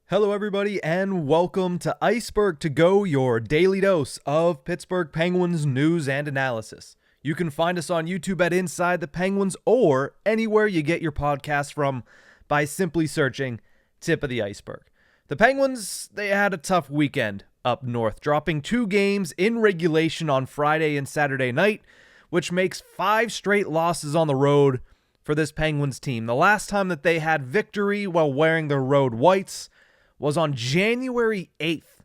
Hello, everybody, and welcome to Ice-Burgh To Go, your daily dose of Pittsburgh Penguins news and analysis. You can find us on YouTube at Inside the Penguins or anywhere you get your podcasts from by simply searching Tip of the Iceberg. The Penguins, they had a tough weekend up north, dropping 2 games in regulation on Friday and Saturday night, which makes 5 straight losses on the road for this Penguins team. The last time that they had victory while wearing their road whites was on January 8th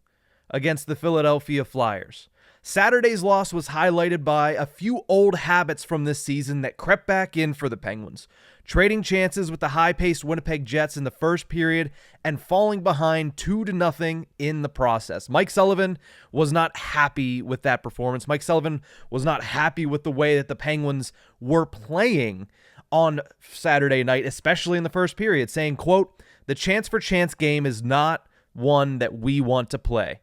against the Philadelphia Flyers. Saturday's loss was highlighted by a few old habits from this season that crept back in for the Penguins, trading chances with the high-paced Winnipeg Jets in the first period and falling behind 2-0 in the process. Mike Sullivan was not happy with that performance. Mike Sullivan was not happy with the way that the Penguins were playing on Saturday night, especially in the first period, saying, quote, "The chance for chance game is not one that we want to play."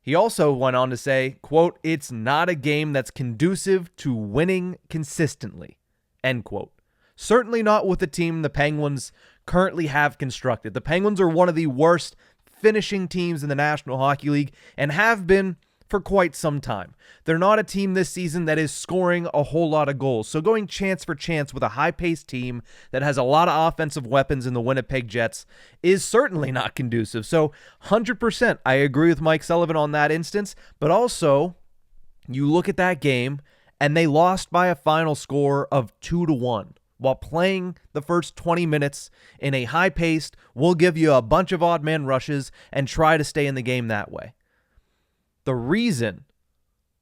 He also went on to say, quote, "It's not a game that's conducive to winning consistently," end quote. Certainly not with the team the Penguins currently have constructed. The Penguins are one of the worst finishing teams in the National Hockey League and have been for quite some time. They're not a team this season that is scoring a whole lot of goals. So going chance for chance with a high-paced team that has a lot of offensive weapons in the Winnipeg Jets is certainly not conducive. So 100% I agree with Mike Sullivan on that instance, but also you look at that game and they lost by a final score of 2-1 while playing the first 20 minutes in a high-paced, we'll give you a bunch of odd man rushes and try to stay in the game that way. The reason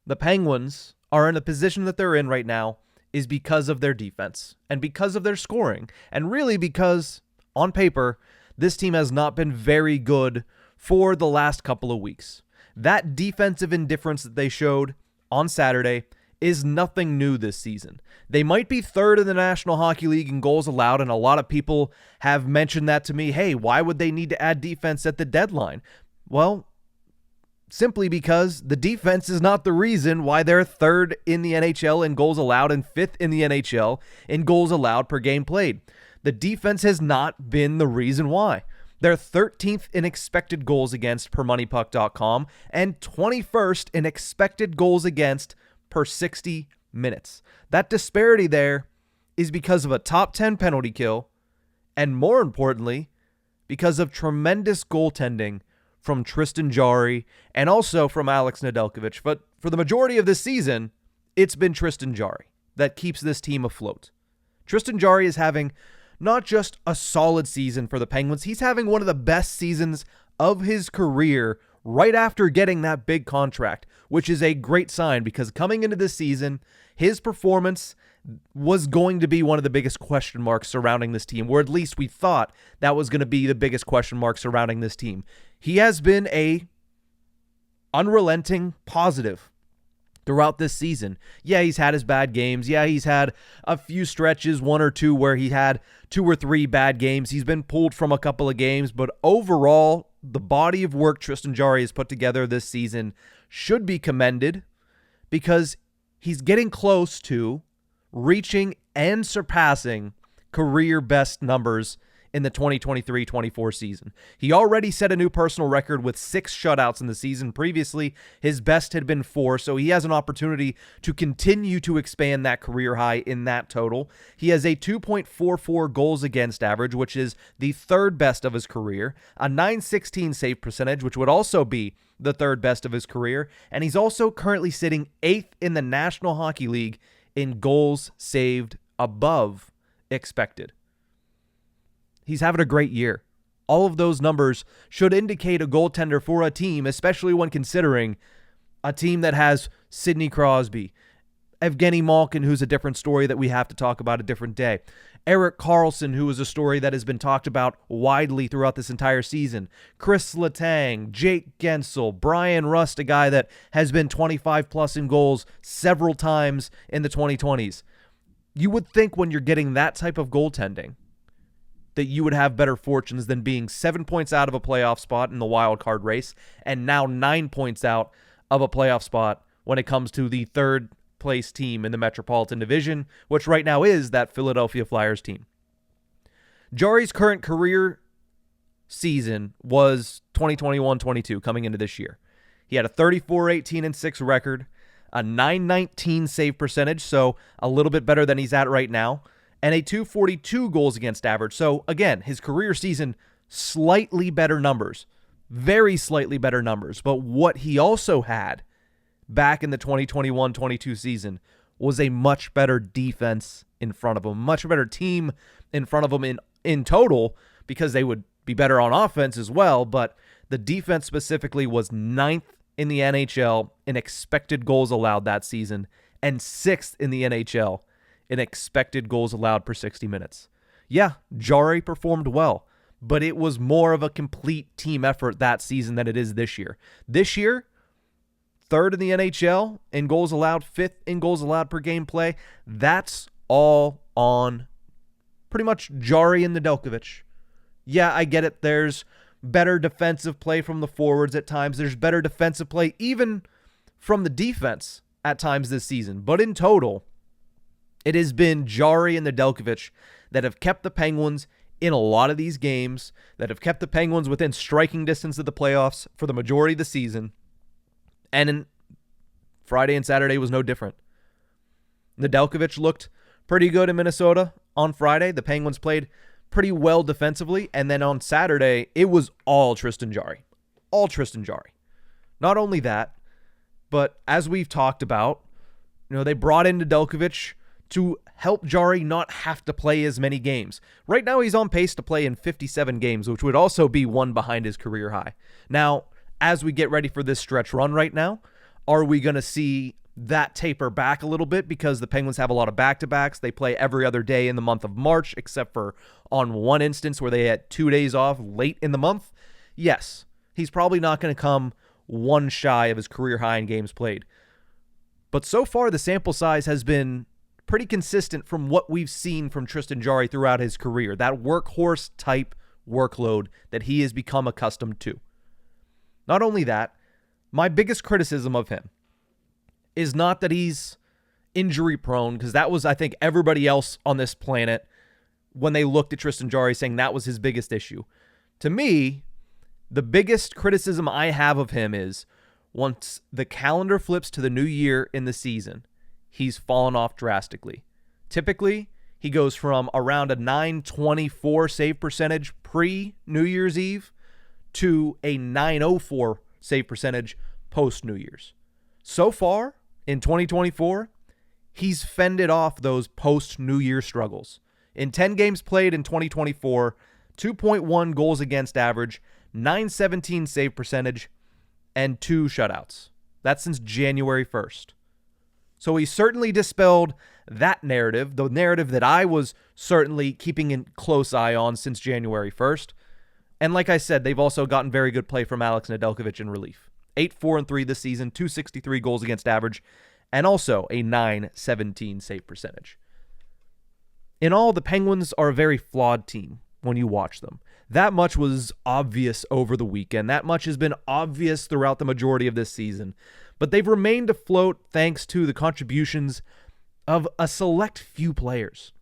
the Penguins are in the position that they're in right now is because of their defense and because of their scoring, and really because, on paper, this team has not been very good for the last couple of weeks. That defensive indifference that they showed on Saturday is nothing new this season. They might be third in the National Hockey League in goals allowed, and a lot of people have mentioned that to me. Hey, why would they need to add defense at the deadline? Well, simply because the defense is not the reason why they're third in the NHL in goals allowed and fifth in the NHL in goals allowed per game played. The defense has not been the reason why. They're 13th in expected goals against per moneypuck.com and 21st in expected goals against per 60 minutes. That disparity there is because of a top 10 penalty kill and, more importantly, because of tremendous goaltending from Tristan Jarry and also from Alex Nedeljkovic. But for the majority of this season, it's been Tristan Jarry that keeps this team afloat. Tristan Jarry is having not just a solid season for the Penguins, he's having one of the best seasons of his career right after getting that big contract, which is a great sign because coming into this season, his performance was going to be one of the biggest question marks surrounding this team, or at least we thought that was going to be the biggest question mark surrounding this team. He has been a unrelenting positive throughout this season. Yeah, he's had his bad games. Yeah, he's had a few stretches, 1 or 2, where he had 2 or 3 bad games. He's been pulled from a couple of games, but overall, the body of work Tristan Jarry has put together this season should be commended because he's getting close to reaching and surpassing career best numbers in the 2023-24 season. He already set a new personal record with 6 shutouts in the season. Previously, his best had been 4, so he has an opportunity to continue to expand that career high in that total. He has a 2.44 goals against average, which is the 3rd best of his career, a .916 save percentage, which would also be the 3rd best of his career, and he's also currently sitting 8th in the National Hockey League in goals saved above expected. He's having a great year. All of those numbers should indicate a goaltender for a team, especially when considering a team that has Sidney Crosby, Evgeny Malkin, who's a different story that we have to talk about a different day, Erik Karlsson, who is a story that has been talked about widely throughout this entire season, Chris Letang, Jake Gensel, Brian Rust, a guy that has been 25-plus in goals several times in the 2020s. You would think when you're getting that type of goaltending that you would have better fortunes than being 7 points out of a playoff spot in the wild card race and now 9 points out of a playoff spot when it comes to the 3rd place team in the Metropolitan Division, which right now is that Philadelphia Flyers team. Jarry's current career season was 2021-22 coming into this year. He had a 34-18-6 record, a .919 save percentage, so a little bit better than he's at right now, and a .242 goals against average. So again, his career season, slightly better numbers, very slightly better numbers. But what he also had back in the 2021-22 season was a much better defense in front of him, much better team in front of him in total, because they would be better on offense as well. But the defense specifically was 9th in the NHL in expected goals allowed that season and 6th in the NHL in expected goals allowed per 60 minutes. Yeah, Jarry performed well, but it was more of a complete team effort that season than it is this year. This year, 3rd in the NHL in goals allowed, 5th in goals allowed per game play. That's all on pretty much Jarry and Nedeljkovic. Yeah, I get it. There's better defensive play from the forwards at times. There's better defensive play even from the defense at times this season. But in total, it has been Jarry and Nedeljkovic that have kept the Penguins in a lot of these games, that have kept the Penguins within striking distance of the playoffs for the majority of the season. And Friday and Saturday was no different. Nedeljkovic looked pretty good in Minnesota on Friday. The Penguins played pretty well defensively. And then on Saturday, it was all Tristan Jarry. All Tristan Jarry. Not only that, but as we've talked about, they brought in Nedeljkovic to help Jarry not have to play as many games. Right now, he's on pace to play in 57 games, which would also be one behind his career high. Now, as we get ready for this stretch run right now, are we going to see that taper back a little bit because the Penguins have a lot of back-to-backs? They play every other day in the month of March, except for on one instance where they had 2 days off late in the month. Yes, he's probably not going to come one shy of his career high in games played. But so far, the sample size has been pretty consistent from what we've seen from Tristan Jarry throughout his career, that workhorse-type workload that he has become accustomed to. Not only that, my biggest criticism of him is not that he's injury-prone, because that was, I think, everybody else on this planet when they looked at Tristan Jarry saying that was his biggest issue. To me, the biggest criticism I have of him is once the calendar flips to the new year in the season, he's fallen off drastically. Typically, he goes from around a .924 save percentage pre-New Year's Eve to a .904 save percentage post-New Year's. So far, in 2024, he's fended off those post-New Year struggles. In 10 games played in 2024, 2.1 goals against average, .917 save percentage, and 2 shutouts. That's since January 1st. So he certainly dispelled that narrative, the narrative that I was certainly keeping a close eye on since January 1st. And like I said, they've also gotten very good play from Alex Nedeljkovic in relief. 8-4-3 this season, .263 goals against average, and also a .917 save percentage. In all, the Penguins are a very flawed team when you watch them. That much was obvious over the weekend. That much has been obvious throughout the majority of this season. But they've remained afloat thanks to the contributions of a select few players.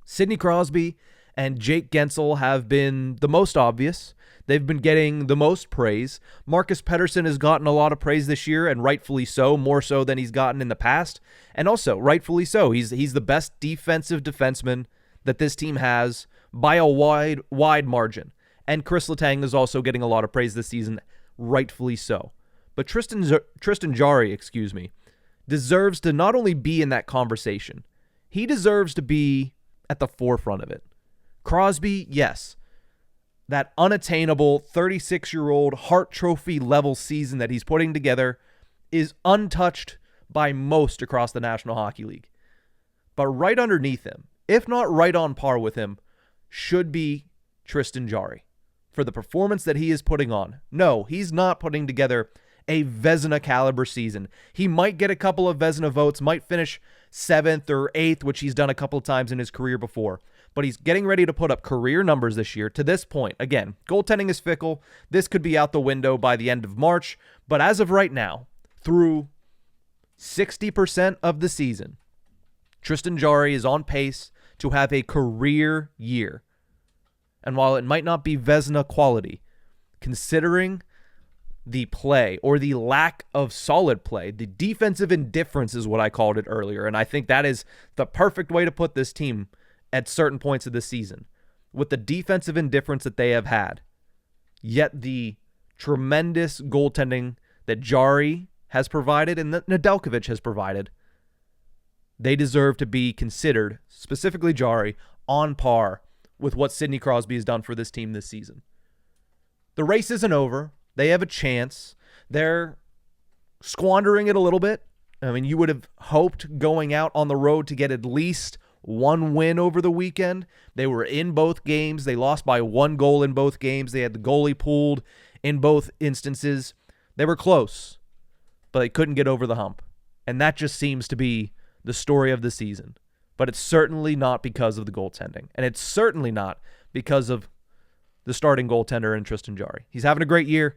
Sidney Crosby and Jake Guentzel have been the most obvious. They've been getting the most praise. Marcus Pettersson has gotten a lot of praise this year, and rightfully so, more so than he's gotten in the past. And also, rightfully so, he's the best defensive defenseman that this team has by a wide margin. And Chris Letang is also getting a lot of praise this season, rightfully so. But Tristan Jarry, deserves to not only be in that conversation, he deserves to be at the forefront of it. Crosby, yes, that unattainable 36-year-old Hart Trophy level season that he's putting together is untouched by most across the National Hockey League. But right underneath him, if not right on par with him, should be Tristan Jarry for the performance that he is putting on. No, he's not putting together a Vezina caliber season. He might get a couple of Vezina votes, might finish 7th or 8th, which he's done a couple of times in his career before. But he's getting ready to put up career numbers this year to this point. Again, goaltending is fickle. This could be out the window by the end of March. But as of right now, through 60% of the season, Tristan Jarry is on pace to have a career year. And while it might not be Vezina quality, considering the play or the lack of solid play, the defensive indifference is what I called it earlier. And I think that is the perfect way to put this team at certain points of the season. With the defensive indifference that they have had, yet the tremendous goaltending that Jarry has provided and that Nedeljkovic has provided, they deserve to be considered, specifically Jarry, on par with what Sidney Crosby has done for this team this season. The race isn't over. They have a chance. They're squandering it a little bit. I mean, you would have hoped going out on the road to get at least one win over the weekend. They were in both games. They lost by 1 goal in both games. They had the goalie pulled in both instances. They were close, but they couldn't get over the hump. And that just seems to be the story of the season. But it's certainly not because of the goaltending. And it's certainly not because of the starting goaltender in Tristan Jarry. He's having a great year,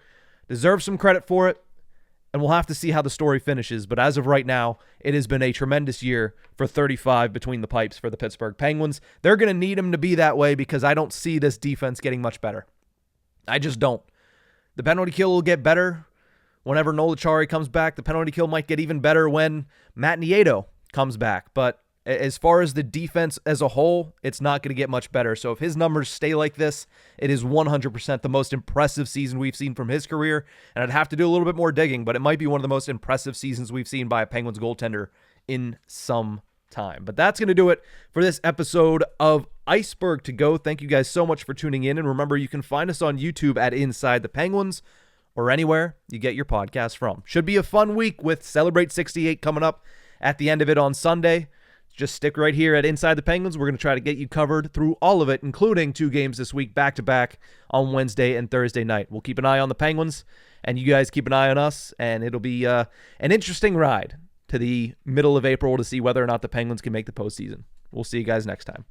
deserves some credit for it, and we'll have to see how the story finishes. But as of right now, it has been a tremendous year for 35 between the pipes for the Pittsburgh Penguins. They're going to need him to be that way because I don't see this defense getting much better. I just don't. The penalty kill will get better whenever Noel Acciari comes back. The penalty kill might get even better when Matt Nieto comes back. But as far as the defense as a whole, it's not going to get much better. So if his numbers stay like this, it is 100% the most impressive season we've seen from his career. And I'd have to do a little bit more digging, but it might be one of the most impressive seasons we've seen by a Penguins goaltender in some time. But that's going to do it for this episode of Ice-Burgh To Go. Thank you guys so much for tuning in. And remember, you can find us on YouTube at Inside the Penguins or anywhere you get your podcast from. Should be a fun week with Celebrate 68 coming up at the end of it on Sunday. Just stick right here at Inside the Penguins. We're going to try to get you covered through all of it, including 2 games this week, back-to-back on Wednesday and Thursday night. We'll keep an eye on the Penguins, and you guys keep an eye on us, and it'll be an interesting ride to the middle of April to see whether or not the Penguins can make the postseason. We'll see you guys next time.